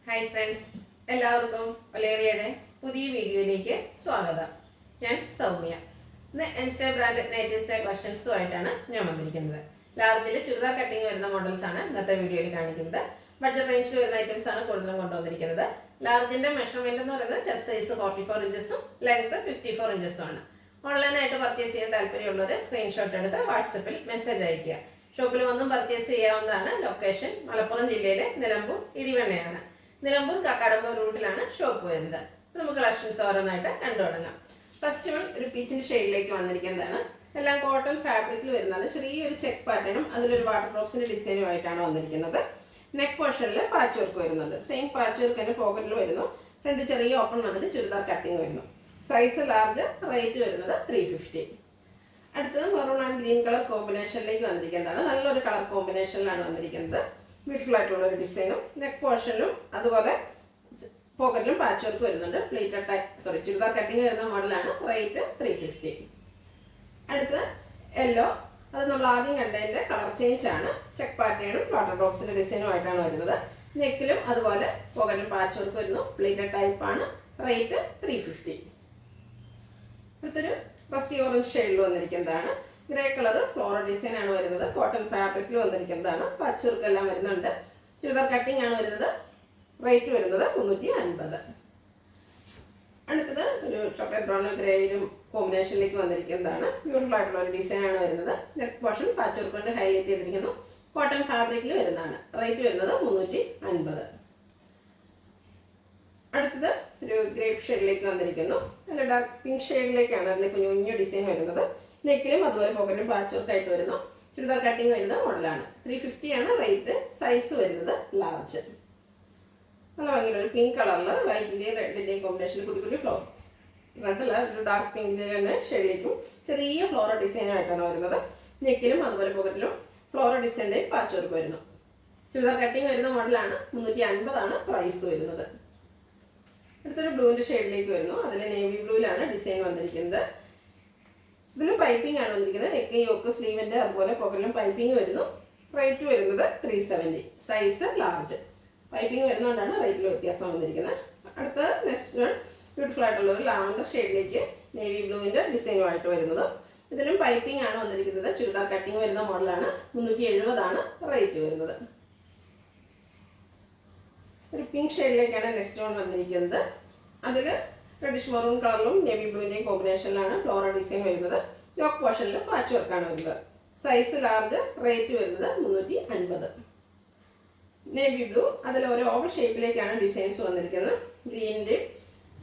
Hi friends, എല്ലാവർക്കും ഒലേറിയയുടെ പുതിയ വീഡിയോയിലേക്ക് സ്വാഗതം. ഞാൻ സൗമ്യ. ഇന്ന് എൻസ്റ്റർ ബ്രാൻഡ് നൈറ്റീസിൻ്റെ കളക്ഷൻസുമായിട്ടാണ് ഞാൻ വന്നിരിക്കുന്നത്. ലാർജിൽ ചുരിദാർ കട്ടിങ് വരുന്ന മോഡൽസാണ് ഇന്നത്തെ വീഡിയോയിൽ കാണിക്കുന്നത്. ബഡ്ജറ്റ് റേഞ്ചിൽ വരുന്ന ഐറ്റംസ് ആണ് കൂടുതലും കൊണ്ടുവന്നിരിക്കുന്നത്. ലാർജിൻ്റെ മെഷർമെൻറ്റ് എന്ന് പറയുന്നത് ചെസ്റ്റ് സൈസ് 44 ഇഞ്ചസും ലെങ്ത് 54 ഇഞ്ചസും ആണ്. ഓൺലൈനായിട്ട് പർച്ചേസ് ചെയ്യാൻ താല്പര്യമുള്ളവർ സ്ക്രീൻഷോട്ട് എടുത്ത് വാട്സപ്പിൽ മെസ്സേജ് അയയ്ക്കുക. ഷോപ്പിൽ വന്നും പർച്ചേസ് ചെയ്യാവുന്നതാണ്. ലൊക്കേഷൻ മലപ്പുറം ജില്ലയിലെ നിലമ്പൂർ ഇടിവണ്ണയാണ്. നിലമ്പൂർ കക്കാടമ്പൂർ റൂട്ടിലാണ് ഷോപ്പ് വരുന്നത്. നമുക്ക് കളക്ഷൻസ് ഓരോന്നായിട്ട് കണ്ടു തുടങ്ങാം. ഫസ്റ്റ് വൺ ഒരു പീച്ചിൻ്റെ ഷെയ്ഡിലേക്ക് വന്നിരിക്കുന്നതാണ്. എല്ലാം കോട്ടൺ ഫാബ്രിക്കിൽ വരുന്നതാണ്. ചെറിയൊരു ചെക്ക് പാറ്റേണും അതിലൊരു വാട്ടർ ഡ്രോപ്സിൻ്റെ ഡിസൈനുമായിട്ടാണ് വന്നിരിക്കുന്നത്. നെക്ക് പോർഷനിൽ പാച്ച് വർക്ക് വരുന്നുണ്ട്. സെയിം പാച്ച് വർക്ക് തന്നെ പോക്കറ്റിൽ വരുന്നു. ഫ്രണ്ട് ചെറിയ ഓപ്പൺ വന്നിട്ട് ചുരിദാർ കട്ടിങ് വരുന്നു. സൈസ് ലാർജ്, റേറ്റ് വരുന്നത് 350. അടുത്തത് മെറൂൺ ആൻഡ് ഗ്രീൻ കളർ കോമ്പിനേഷനിലേക്ക് വന്നിരിക്കുന്നതാണ്. നല്ലൊരു കളർ കോമ്പിനേഷനിലാണ് വന്നിരിക്കുന്നത്. ബ്യൂട്ടിഫുൾ ആയിട്ടുള്ള ഒരു ഡിസൈനും നെക്ക് പോർഷനിലും അതുപോലെ പോക്കറ്റിലും പാച്ച് വർക്ക് വരുന്നുണ്ട്. ചുരിദാർ കട്ടിങ് വരുന്ന മോഡലാണ്. റേറ്റ് 350. അടുത്ത് യെല്ലോ, അത് നമ്മൾ ആദ്യം കണ്ടതിൻ്റെ കളർ ചേഞ്ച് ആണ്. ചെക്ക് പാറ്റേണും വാട്ടർ ഡ്രോപ്സിൻ്റെ ഡിസൈനുമായിട്ടാണ് വരുന്നത്. നെക്കിലും അതുപോലെ പോക്കറ്റിലും പാച്ച് വർക്ക് വരുന്നു. പ്ലീറ്റഡ് ടൈപ്പാണ്. റേറ്റ് 350. അടുത്തൊരു റസ്റ്റി ഓറഞ്ച് ഷെയ്ഡിൽ വന്നിരിക്കുന്നതാണ്. ഗ്രേ കളർ ഫ്ലോറൽ ഡിസൈൻ ആണ് വരുന്നത്. കോട്ടൺ ഫാബ്രിക്കിൽ വന്നിരിക്കുന്നതാണ്. പാച്ച് വർക്ക് എല്ലാം വരുന്നുണ്ട്. ചുരിദാർ കട്ടിംഗ് ആണ് വരുന്നത്. റേറ്റ് വരുന്നത് 350. അടുത്തത് ഒരു ചോക്ലേറ്റ് ബ്രൗൺ ഗ്രേയിലും കോമ്പിനേഷനിലേക്ക് വന്നിരിക്കുന്നതാണ്. ബ്യൂട്ടിഫുൾ ആയിട്ടുള്ള ഒരു ഡിസൈൻ ആണ് വരുന്നത്. നെക്ക് പോർഷൻ പാച്ച് വർക്ക് കൊണ്ട് ഹൈലൈറ്റ് ചെയ്തിരിക്കുന്നു. കോട്ടൺ ഫാബ്രിക്കിൽ വരുന്നതാണ്. റേറ്റ് വരുന്നത് 350. അടുത്തത് ഒരു ഗ്രേപ്പ് ഷെയ്ഡിലേക്ക് വന്നിരിക്കുന്നു. നല്ല ഡാർക്ക് പിങ്ക് ഷെയ്ഡിലേക്കാണ് അതിൽ കുഞ്ഞു ഡിസൈൻ വരുന്നത്. നെക്കിലും അതുപോലെ പോക്കറ്റിലും പാച്ച് വർക്ക് ആയിട്ട് വരുന്നു. ചുരിദാർ കട്ടിങ് വരുന്ന മോഡലാണ്. 350 ആണ് റേറ്റ്. സൈസ് വരുന്നത് ലാർജ്. നല്ല ഭംഗിയുള്ള ഒരു പിങ്ക് കളറിൽ വൈറ്റിൻ്റെയും റെഡിൻ്റെയും കോമ്പിനേഷനിൽ കുട്ടി ഫ്ലോർ, റെഡല്ല ഒരു ഡാർക്ക് പിങ്കിൻ്റെ തന്നെ ഷെയ്ഡിലേക്കും ചെറിയ ഫ്ലോറൽ ഡിസൈനായിട്ടാണ് വരുന്നത്. നെക്കിലും അതുപോലെ പോക്കറ്റിലും ഫ്ലോറൽ ഡിസൈൻ്റെയും പാച്ച് വർക്ക് വരുന്നു. ചുരിദാർ കട്ടിങ് വരുന്ന മോഡലാണ്. 350 ആണ് പ്രൈസ് വരുന്നത്. അടുത്തൊരു ബ്ലൂവിൻ്റെ ഷെയ്ഡിലേക്ക് വരുന്നു. അതിൽ നേവി ബ്ലൂവിലാണ് ഡിസൈൻ വന്നിരിക്കുന്നത്. ഇതിൽ പൈപ്പിംഗ് ആണ് വന്നിരിക്കുന്നത്. നെക്ക് യോക്ക് സ്ലീവിൻ്റെ അതുപോലെ പോക്കറ്റിലും പൈപ്പിംഗ് വരുന്നു. റേറ്റ് വരുന്നത് 370. Size large. പൈപ്പിംഗ് വരുന്നതുകൊണ്ടാണ് റേറ്റിൽ വ്യത്യാസം വന്നിരിക്കുന്നത്. അടുത്ത നെക്സ്റ്റ് വൺ ബ്യൂട്ടിഫുൾ ആയിട്ടുള്ള ഒരു ലാവൻഡർ ഷെയ്ഡിലേക്ക് നേവി ബ്ലൂവിൻ്റെ ഡിസൈനുമായിട്ട് വരുന്നത്. ഇതിലും പൈപ്പിംഗ് ആണ് വന്നിരിക്കുന്നത്. ചുരിദാർ കട്ടിങ് വരുന്ന മോഡലാണ്. 370 ആണ് റേറ്റ് വരുന്നത്. ഒരു പിങ്ക് ഷെയ്ഡിലേക്കാണ് നെക്സ്റ്റ് വൺ വന്നിരിക്കുന്നത്. അതിൽ റെഡിഷ് മെറൂൺ കളറിലും നേവി ബ്ലൂവിൻ്റെയും കോമ്പിനേഷനിലാണ് ഫ്ലോറൽ ഡിസൈൻ വരുന്നത്. യോക്ക് പോർഷനിലും പാച്ച് വർക്കാണ് വരുന്നത്. Size large. റേറ്റ് വരുന്നത് 350. നേവി ബ്ലൂ, അതിൽ ഒരു ഓവൽ ഷേപ്പിലേക്കാണ് ഡിസൈൻസ് വന്നിരിക്കുന്നത്. ഗ്രീനിൻ്റെയും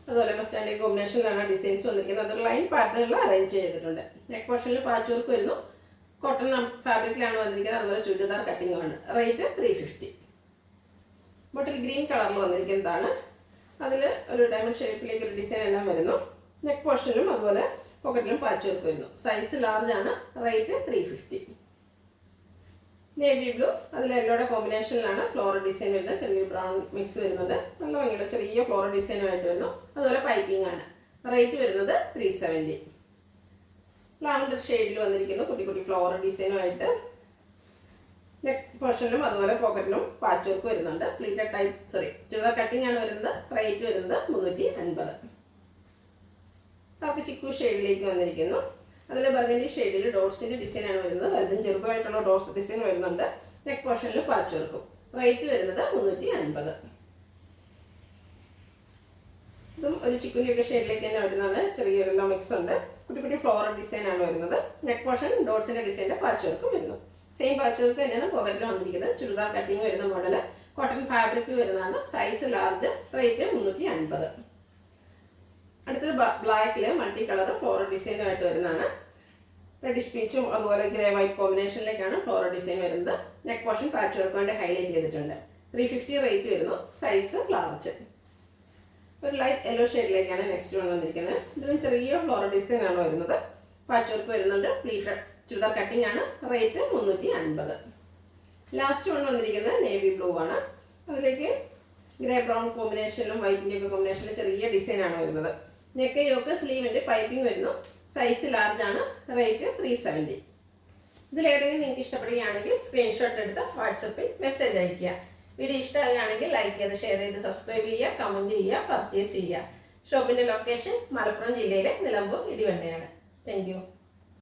അതുപോലെ മസ്റ്റാൻഡിൻ്റെയും കോമ്പിനേഷനിലാണ് ഡിസൈൻസ് വന്നിരിക്കുന്നത്. അതൊരു ലൈൻ പാറ്റേണിൽ അറേഞ്ച് ചെയ്തിട്ടുണ്ട്. നെക്ക് പോർഷനിൽ പാച്ച് വർക്ക് വരുന്നു. കോട്ടൺ ഫാബ്രിക്കിലാണ് വന്നിരിക്കുന്നത്. അതുപോലെ ചുരിദാർ കട്ടിങ്ങുമാണ്. റേറ്റ് 350. ബോട്ടിൽ ഗ്രീൻ കളറിൽ വന്നിരിക്കുന്നതാണ്. അതിൽ ഒരു ഡയമണ്ട് ഷേപ്പിലേക്ക് ഒരു ഡിസൈൻ എല്ലാം വരുന്നു. നെക്ക് പോർഷനിലും അതുപോലെ പോക്കറ്റിലും പാച്ച് വർക്ക് വരുന്നു. സൈസ് ലാർജ് ആണ്. റേറ്റ് 350. നേവി ബ്ലൂ, അതിൽ യെല്ലോയുടെ കോമ്പിനേഷനിലാണ് ഫ്ലോറൽ ഡിസൈൻ വരുന്നത്. ചെറിയൊരു ബ്രൗൺ മിക്സ് വരുന്നുണ്ട്. നല്ല ഭംഗിയുള്ള ചെറിയ ഫ്ലോറൽ ഡിസൈനുമായിട്ട് വരുന്നു. അതുപോലെ പൈപ്പിംഗ് ആണ്. റേറ്റ് വരുന്നത് 370. ലാവൻഡർ ഷെയ്ഡിൽ വന്നിരിക്കുന്നു. കുട്ടി ഫ്ലോറൽ ഡിസൈനുമായിട്ട് നെക്ക് പോർഷനിലും അതുപോലെ പോക്കറ്റിലും പാച്ച് വർക്ക് വരുന്നുണ്ട്. പ്ലീറ്റഡ് ടൈപ്പ് ചുരിദാർ കട്ടിംഗ് ആണ് വരുന്നത്. റേറ്റ് വരുന്നത് 350. നമുക്ക് ചിക്കു ഷെയ്ഡിലേക്ക് വന്നിരിക്കുന്നു. അതിൽ ബർഗൻഡി ഷെയ്ഡിൽ ഡോട്ട്സിൻ്റെ ഡിസൈനാണ് വരുന്നത്. വലുതും ചെറുതുമായിട്ടുള്ള ഡോട്ട്സ് ഡിസൈൻ വരുന്നുണ്ട്. നെക്ക് പോർഷനിൽ പാച്ച് വർക്കും. റേറ്റ് വരുന്നത് 350. ഇതും ഒരു ചിക്കുൻ്റെയൊക്കെ ഷെയ്ഡിലേക്ക് തന്നെ വരുന്നതാണ്. ചെറിയൊരെല്ലാം മിക്സ് ഉണ്ട്. കുട്ടി ഫ്ലോറൽ ഡിസൈനാണ് വരുന്നത്. നെക്ക് പോർഷൻ ഡോട്ട്സിൻ്റെ ഡിസൈൻ്റെ പാച്ച് വർക്കും വരുന്നു. സെയിം പാച്ച് വർക്ക് തന്നെയാണ് പോക്കറ്റിൽ വന്നിരിക്കുന്നത്. ചുരിദാർ കട്ടിങ് വരുന്ന മോഡൽ. കോട്ടൺ ഫാബ്രിക്കിൽ വരുന്നതാണ്. Size large. റേറ്റ് 350. അടുത്തത് ബ്ലാക്കിൽ മൾട്ടി കളർ ഫ്ലോറൽ ഡിസൈനുമായിട്ട് വരുന്നതാണ്. റെഡിഷ് പീച്ചും അതുപോലെ ഗ്രേ വൈറ്റ് കോമ്പിനേഷനിലേക്കാണ് ഫ്ലോറൽ ഡിസൈൻ വരുന്നത്. നെക്ക് പോർഷൻ പാച്ച് വർക്ക് കൊണ്ട് ഹൈലൈറ്റ് ചെയ്തിട്ടുണ്ട്. 350 റേറ്റ് വരുന്നു. Size large. ഒരു ലൈറ്റ് യെല്ലോ ഷെയ്ഡിലേക്കാണ് നെക്സ്റ്റ് വൺ വന്നിരിക്കുന്നത്. ഇതിലും ചെറിയ ഫ്ലോറൽ ഡിസൈനാണ് വരുന്നത്. പാച്ച് വർക്ക് വരുന്നുണ്ട്. പ്ലീറ്റഡ് ചുരിദാർ കട്ടിംഗ് ആണ്. റേറ്റ് 350. ലാസ്റ്റ് വൺ വന്നിരിക്കുന്നത് നേവി ബ്ലൂ ആണ്. അതിലേക്ക് ഗ്രേ ബ്രൗൺ കോമ്പിനേഷനിലും വൈറ്റിൻ്റെയൊക്കെ കോമ്പിനേഷനിലും ചെറിയ ഡിസൈനാണ് വരുന്നത്. നെക്ക് യോക്ക് സ്ലീവിൻ്റെ പൈപ്പിംഗ് വരുന്നു. സൈസ് ലാർജ് ആണ്. റേറ്റ് 370. ഇതിലേതെങ്കിലും നിങ്ങൾക്ക് ഇഷ്ടപ്പെടുകയാണെങ്കിൽ സ്ക്രീൻഷോട്ട് എടുത്ത് വാട്സപ്പിൽ മെസ്സേജ് അയയ്ക്കുക. വീഡിയോ ഇഷ്ടമാകുകയാണെങ്കിൽ ലൈക്ക് ചെയ്ത് ഷെയർ ചെയ്ത് സബ്സ്ക്രൈബ് ചെയ്യുക, കമൻറ്റ് ചെയ്യുക, പർച്ചേസ് ചെയ്യുക. ഷോപ്പിൻ്റെ ലൊക്കേഷൻ മലപ്പുറം ജില്ലയിലെ നിലമ്പൂർ ഇടിവണ്ണയാണ്. Thank you.